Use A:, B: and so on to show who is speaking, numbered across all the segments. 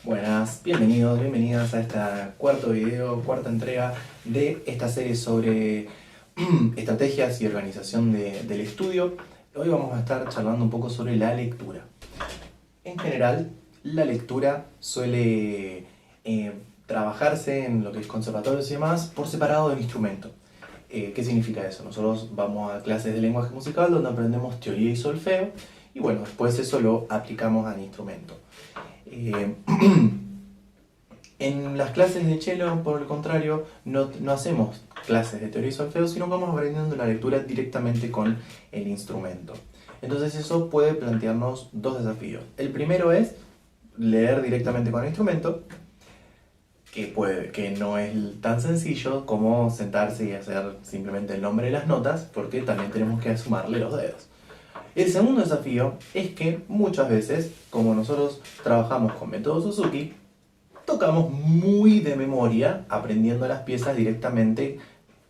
A: Buenas, bienvenidos, bienvenidas a esta cuarta entrega de esta serie sobre estrategias y organización del estudio. Hoy vamos a estar charlando un poco sobre la lectura. En general, la lectura suele trabajarse en lo que es conservatorios y demás por separado del instrumento. ¿Qué significa eso? Nosotros vamos a clases de lenguaje musical donde aprendemos teoría y solfeo y bueno, después eso lo aplicamos al instrumento. En las clases de cello, por el contrario, no hacemos clases de teoría y solfeo, sino que vamos aprendiendo la lectura directamente con el instrumento. Entonces eso puede plantearnos dos desafíos. El primero es leer directamente con el instrumento, que no es tan sencillo como sentarse y hacer simplemente el nombre de las notas, porque también tenemos que sumarle los dedos. El segundo desafío es que muchas veces, como nosotros trabajamos con método Suzuki, tocamos muy de memoria, aprendiendo las piezas directamente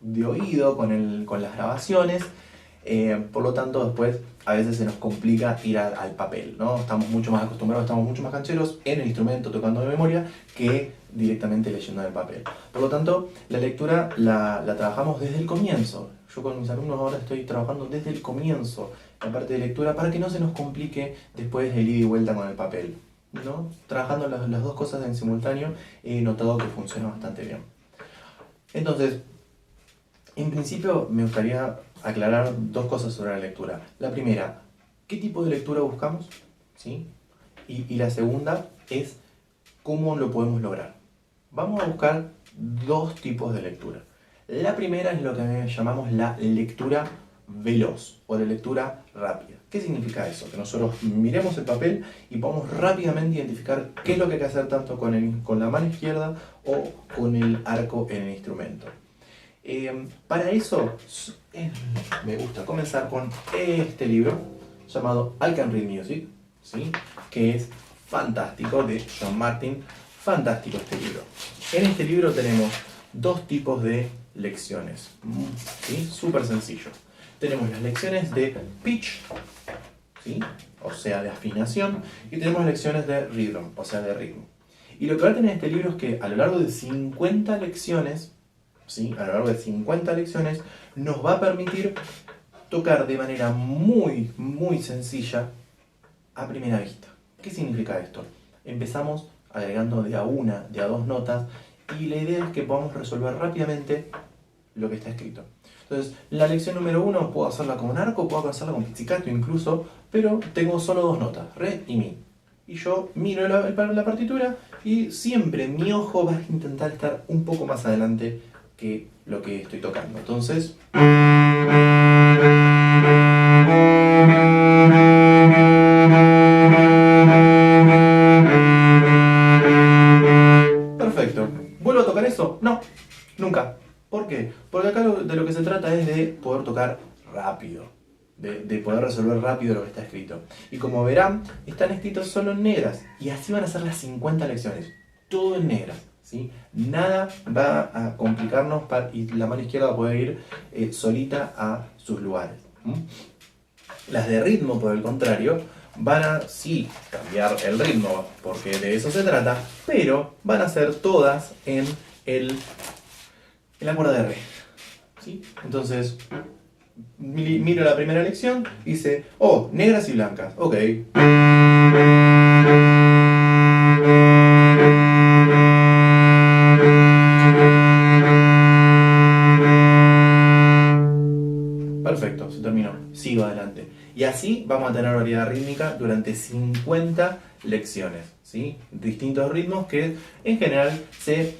A: de oído, con las grabaciones. Por lo tanto, después a veces se nos complica ir al papel, ¿no? Estamos mucho más acostumbrados, estamos mucho más cancheros en el instrumento tocando de memoria que directamente leyendo en el papel. Por lo tanto, la lectura la trabajamos desde el comienzo. Yo con mis alumnos ahora estoy trabajando desde el comienzo la parte de lectura para que no se nos complique después el ida y vuelta con el papel, ¿no? Trabajando las dos cosas en simultáneo he notado que funciona bastante bien. Entonces, en principio me gustaría aclarar dos cosas sobre la lectura. La primera, ¿qué tipo de lectura buscamos? ¿Sí? Y la segunda es ¿cómo lo podemos lograr? Vamos a buscar dos tipos de lectura. La primera es lo que llamamos la lectura veloz o de lectura rápida. ¿Qué significa eso? Que nosotros miremos el papel y podamos rápidamente identificar qué es lo que hay que hacer tanto con la mano izquierda o con el arco en el instrumento. Para eso me gusta comenzar con este libro llamado I Can Read Music, ¿sí? Que es fantástico, de John Martin. Fantástico este libro. En este libro tenemos dos tipos de lecciones, ¿sí? Súper sencillo. Tenemos las lecciones de pitch, ¿sí? O sea, de afinación, y tenemos lecciones de rhythm, o sea, de ritmo. Y lo que va a tener este libro es que a lo largo de 50 lecciones, ¿sí? A lo largo de 50 lecciones, nos va a permitir tocar de manera muy, muy sencilla a primera vista. ¿Qué significa esto? Empezamos agregando de a una, de a dos notas, y la idea es que podamos resolver rápidamente lo que está escrito. Entonces, la lección número 1 puedo hacerla con un arco, puedo hacerla con pizzicato incluso, pero tengo solo dos notas, re y mi. Y yo miro la partitura y siempre mi ojo va a intentar estar un poco más adelante que lo que estoy tocando. Entonces, perfecto. ¿Vuelvo a tocar eso? No, nunca. ¿Por qué? Porque acá de lo que se trata es de poder tocar rápido, de poder resolver rápido lo que está escrito. Y como verán, están escritos solo en negras, y así van a ser las 50 lecciones, todo en negras, ¿sí? Nada va a complicarnos y la mano izquierda va a poder ir solita a sus lugares. Las de ritmo, por el contrario, van a sí cambiar el ritmo, porque de eso se trata, pero van a ser todas en la cuerda de re, ¿sí? Entonces, miro la primera lección y dice, oh, negras y blancas, ok. Perfecto, se terminó. Sigo adelante. Y así vamos a tener variedad rítmica durante 50 lecciones, ¿sí? Distintos ritmos que en general se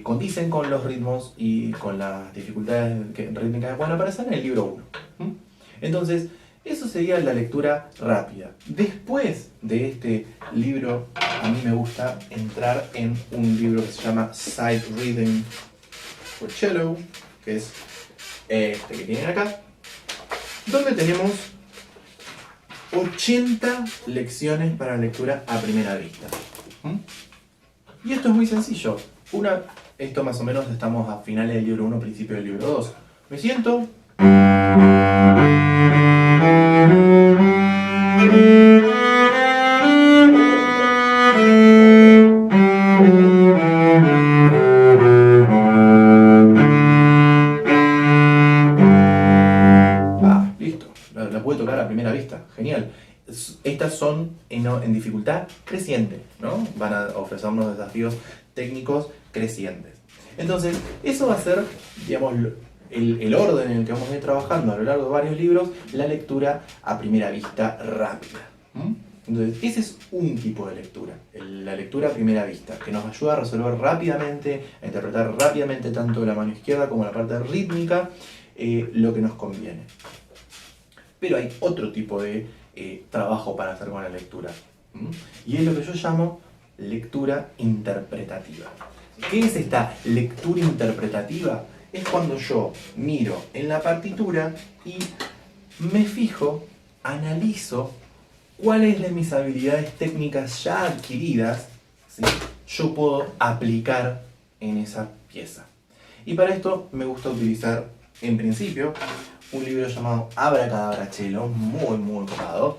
A: condicen con los ritmos y con las dificultades rítmicas que pueden aparecer en el libro 1. Entonces, eso sería la lectura rápida. Después de este libro, a mí me gusta entrar en un libro que se llama Sight Reading for Cello, que es este que tienen acá, donde tenemos 80 lecciones para lectura a primera vista. Y esto es muy sencillo. Esto más o menos estamos a finales del libro 1, principio del libro 2. Me siento. puede tocar a primera vista, genial. Estas son en dificultad creciente, ¿no? Van a ofrecernos desafíos técnicos crecientes. Entonces, eso va a ser, digamos, el orden en el que vamos a ir trabajando a lo largo de varios libros, la lectura a primera vista rápida. Entonces, ese es un tipo de lectura, la lectura a primera vista, que nos ayuda a resolver rápidamente, a interpretar rápidamente tanto la mano izquierda como la parte rítmica, lo que nos conviene. Pero hay otro tipo de trabajo para hacer con la lectura, y es lo que yo llamo lectura interpretativa. ¿Qué es esta lectura interpretativa? Es cuando yo miro en la partitura y me fijo, analizo cuáles de mis habilidades técnicas ya adquiridas, ¿sí?, yo puedo aplicar en esa pieza. Y para esto me gusta utilizar, en principio, un libro llamado Abracadabra Cello, muy copado,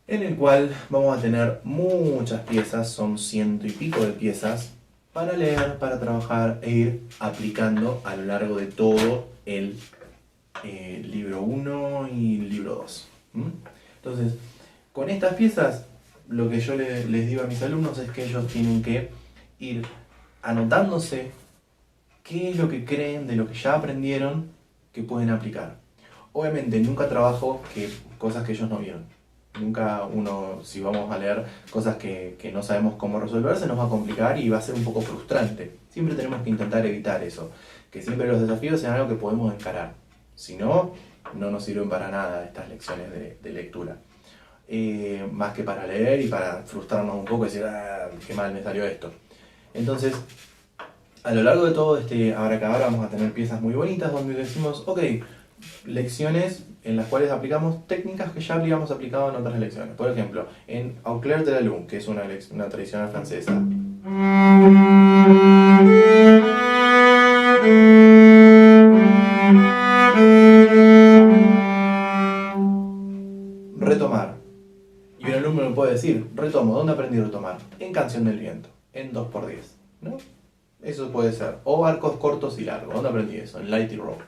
A: en el cual vamos a tener muchas piezas, son 100 y pico de piezas, para leer, para trabajar e ir aplicando a lo largo de todo el libro 1 y libro 2. Entonces, con estas piezas, lo que yo les digo a mis alumnos es que ellos tienen que ir anotándose qué es lo que creen de lo que ya aprendieron que pueden aplicar. Obviamente, nunca trabajo cosas que ellos no vieron. Nunca si vamos a leer cosas que no sabemos cómo resolver, se nos va a complicar y va a ser un poco frustrante. Siempre tenemos que intentar evitar eso, que siempre los desafíos sean algo que podemos encarar. Si no, no nos sirven para nada estas lecciones de lectura. Más que para leer y para frustrarnos un poco y decir, qué mal me salió esto. Entonces, a lo largo de todo este abracadabra vamos a tener piezas muy bonitas donde decimos, ok, lecciones en las cuales aplicamos técnicas que ya habíamos aplicado en otras lecciones. Por ejemplo, en Au clair de la lune, que es una tradicional francesa. Retomar. Y un alumno me puede decir, retomo, ¿dónde aprendí a retomar? En Canción del Viento, en 2×10, ¿no? Eso puede ser. O arcos cortos y largos. ¿Dónde aprendí eso? En Light y Rock.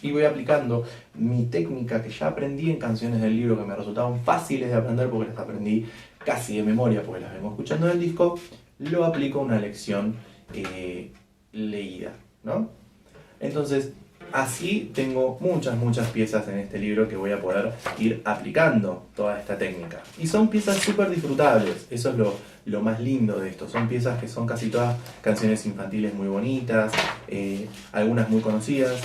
A: Y voy aplicando mi técnica que ya aprendí en canciones del libro que me resultaban fáciles de aprender porque las aprendí casi de memoria porque las vengo escuchando en el disco. Lo aplico a una lección leída, ¿no? Entonces, así tengo muchas piezas en este libro que voy a poder ir aplicando toda esta técnica. Y son piezas súper disfrutables, eso es lo más lindo de esto. Son piezas que son casi todas canciones infantiles muy bonitas, algunas muy conocidas.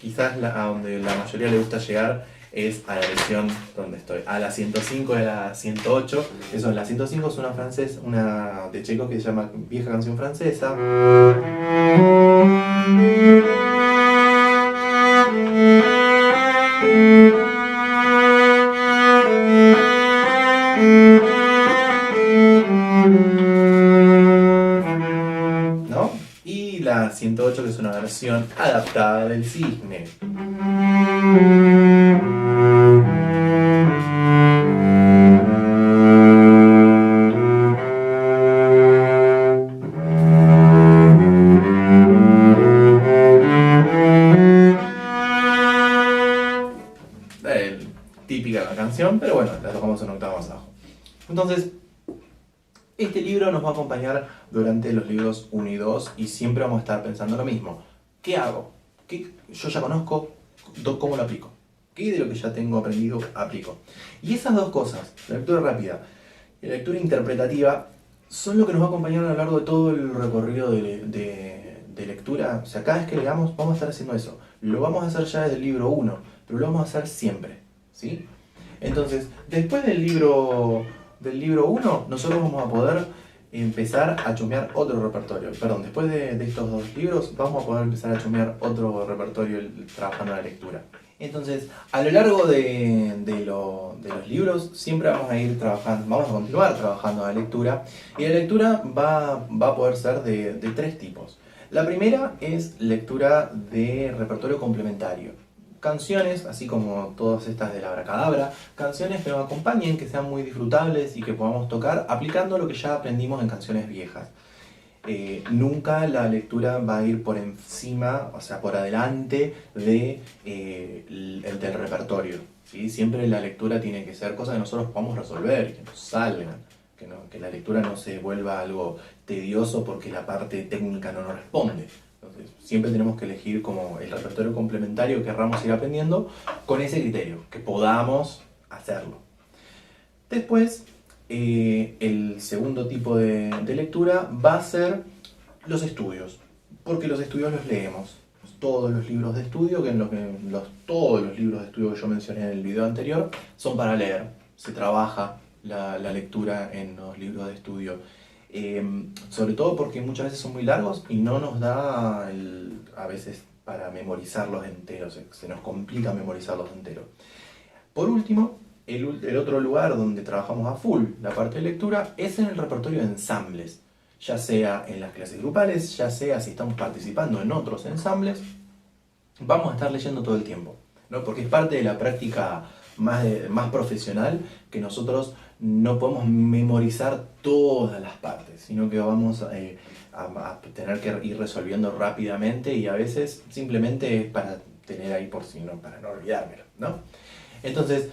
A: Quizás a donde la mayoría le gusta llegar es a la lección donde estoy, a la 105 y a la 108. Eso, la 105 es una de Chekhov que se llama Vieja Canción Francesa. ¿No? Y la 108, que es una versión adaptada del Cisne. Típica la canción, pero bueno, la tocamos en octava más abajo. Entonces, este libro nos va a acompañar durante los libros 1 y 2 y siempre vamos a estar pensando lo mismo. ¿Qué hago? Yo ya conozco, ¿cómo lo aplico? ¿Qué de lo que ya tengo aprendido aplico? Y esas dos cosas, la lectura rápida y la lectura interpretativa, son lo que nos va a acompañar a lo largo de todo el recorrido de lectura. O sea, cada vez que leamos vamos a estar haciendo eso. Lo vamos a hacer ya desde el libro 1, pero lo vamos a hacer siempre, ¿sí? Entonces, después del libro 1, nosotros vamos a poder empezar a chumear otro repertorio. Perdón, después de estos dos libros, vamos a poder empezar a chumear otro repertorio trabajando la lectura. Entonces, a lo largo de los libros, siempre vamos a continuar trabajando la lectura. Y la lectura va a poder ser de 3 tipos. La primera es lectura de repertorio complementario. Canciones, así como todas estas de la Abracadabra, canciones que nos acompañen, que sean muy disfrutables y que podamos tocar aplicando lo que ya aprendimos en canciones viejas. Nunca la lectura va a ir por encima, o sea, por adelante del repertorio. ¿sí? Siempre la lectura tiene que ser cosas que nosotros podamos resolver, que nos salgan, que la lectura no se vuelva algo tedioso porque la parte técnica no nos responde. Entonces, siempre tenemos que elegir como el repertorio complementario que querramos ir aprendiendo con ese criterio, que podamos hacerlo. Después, el segundo tipo de lectura va a ser los estudios, porque los estudios los leemos. Todos los libros de estudio, todos los libros de estudio que yo mencioné en el video anterior, son para leer. Se trabaja la lectura en los libros de estudio. Sobre todo porque muchas veces son muy largos y no nos da a veces para memorizarlos enteros, se nos complica memorizarlos enteros. Por último, el otro lugar donde trabajamos a full la parte de lectura es en el repertorio de ensambles, ya sea en las clases grupales, ya sea si estamos participando en otros ensambles, vamos a estar leyendo todo el tiempo, ¿no? Porque es parte de la práctica más profesional, que nosotros no podemos memorizar todas las partes, sino que vamos a tener que ir resolviendo rápidamente y a veces simplemente es para tener ahí por si no, para no olvidármelo, ¿no? Entonces,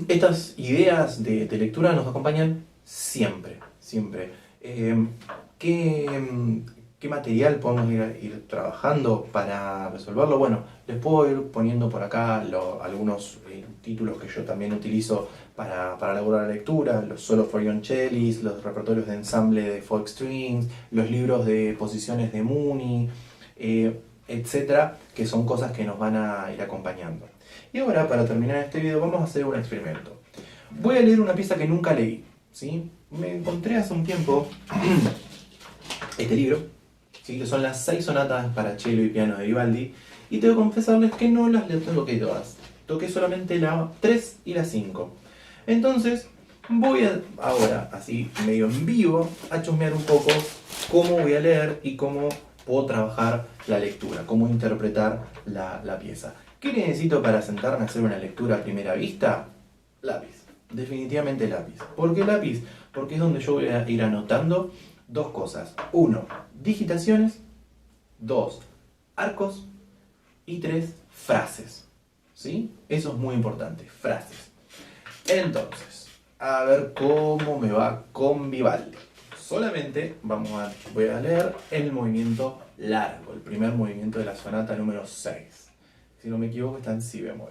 A: estas ideas de lectura nos acompañan siempre, siempre. ¿Qué material podemos ir trabajando para resolverlo? Bueno, les puedo ir poniendo por acá algunos títulos que yo también utilizo para elaborar la lectura, los Solo for Violoncellis, los repertorios de ensamble de folk strings, los libros de posiciones de Mooney, etcétera, que son cosas que nos van a ir acompañando. Y ahora, para terminar este video, vamos a hacer un experimento. Voy a leer una pieza que nunca leí, ¿sí? Me encontré hace un tiempo este libro, ¿sí? Que son las 6 sonatas para cello y piano de Vivaldi, y tengo que confesarles que no las toqué todas. Toqué solamente la 3 y la 5. Entonces, voy ahora, así medio en vivo, a chusmear un poco cómo voy a leer y cómo puedo trabajar la lectura, cómo interpretar la pieza. ¿Qué necesito para sentarme a hacer una lectura a primera vista? Lápiz. Definitivamente lápiz. ¿Por qué lápiz? Porque es donde yo voy a ir anotando dos cosas. 1, digitaciones. 2, arcos. Y 3, frases. ¿Sí? Eso es muy importante, frases. Entonces, a ver cómo me va con Vivaldi. Solamente voy a leer el movimiento largo, el primer movimiento de la sonata número 6. Si no me equivoco, está en si bemol.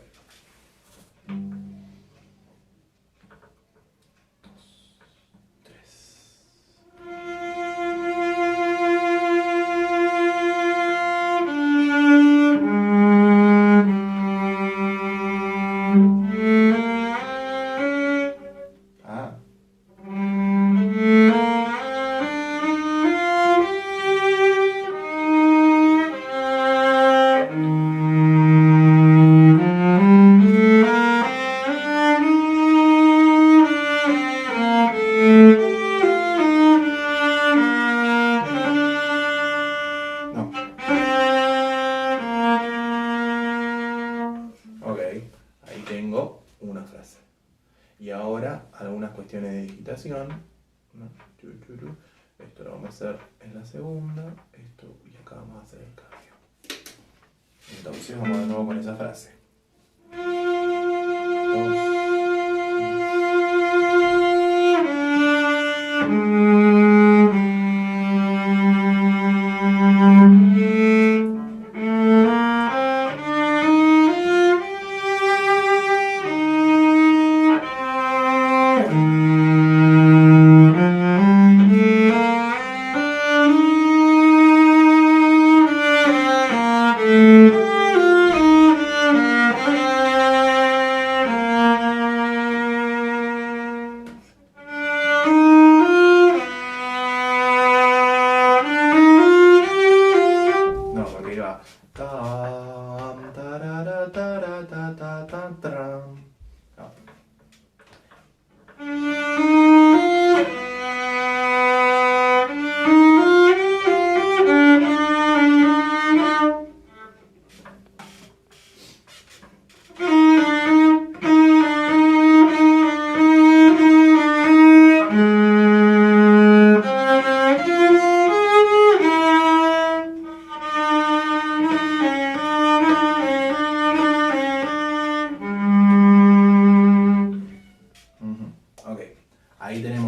A: 2, 3. Ahí tengo una frase. Y ahora algunas cuestiones de digitación. Esto lo vamos a hacer en la segunda. Esto y acá vamos a hacer el cambio. Entonces vamos de nuevo con esa frase. 2.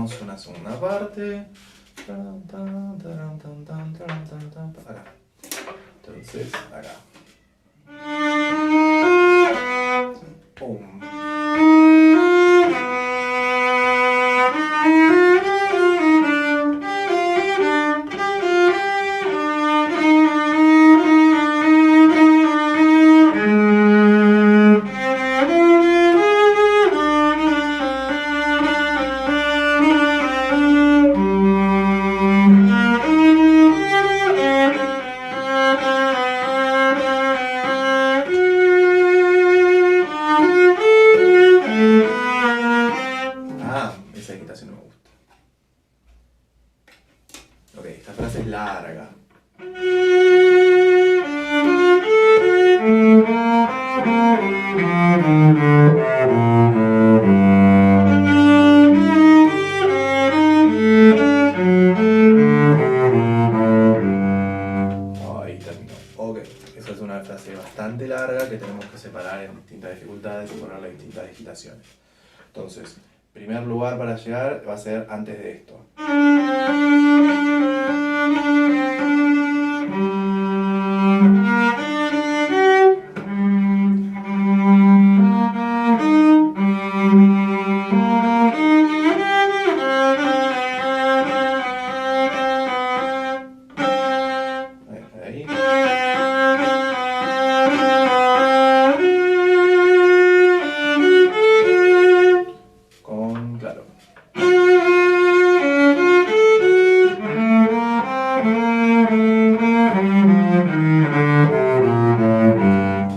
A: tenemos una segunda parte. Acá. Entonces, acá. Pum. Esa quitación no me gusta. Ok, esta frase es larga. Ahí terminó. Ok, esa es una frase bastante larga que tenemos que separar en distintas dificultades y ponerle distintas digitaciones. Entonces, primer lugar para llegar va a ser antes de esto. Ahí. Con claro.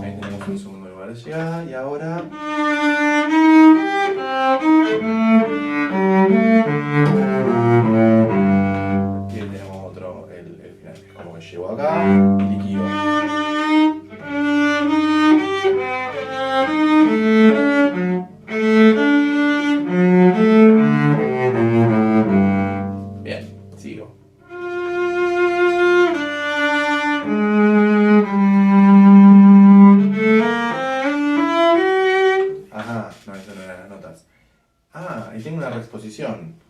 A: Ahí tenemos un segundo lugar de llegada y ahora y ahí tenemos otro, el final. Es como que llego acá y liquido. Bien, sigo. Ajá, no, eso no eran las notas. Ah, y tengo una reexposición.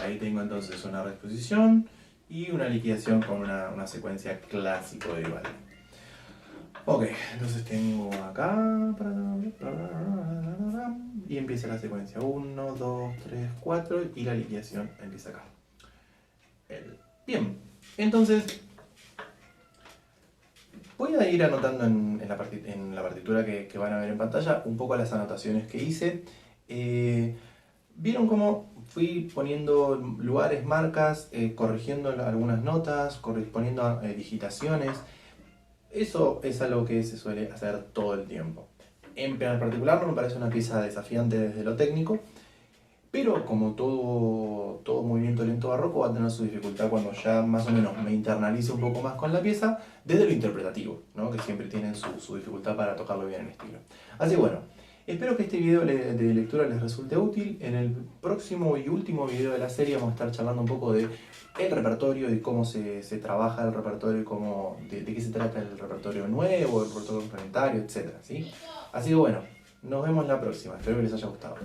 A: Ahí tengo entonces una reexposición y una liquidación con una secuencia clásico de igual. Ok, entonces tengo acá y empieza la secuencia 1, 2, 3, 4 y la liquidación empieza acá. Bien, entonces voy a ir anotando en la partitura que van a ver en pantalla un poco las anotaciones que hice. ¿Vieron cómo fui poniendo lugares, marcas, corrigiendo algunas notas, poniendo digitaciones? Eso es algo que se suele hacer todo el tiempo. En particular no me parece una pieza desafiante desde lo técnico, pero como todo movimiento lento barroco va a tener su dificultad cuando ya más o menos me internalice un poco más con la pieza, desde lo interpretativo, ¿no? Que siempre tienen su dificultad para tocarlo bien en estilo. Así que bueno, espero que este video de lectura les resulte útil. En el próximo y último video de la serie vamos a estar charlando un poco de el repertorio y cómo se trabaja el repertorio y de qué se trata el repertorio nuevo, el repertorio complementario, etc. ¿sí? Así que bueno, nos vemos la próxima. Espero que les haya gustado.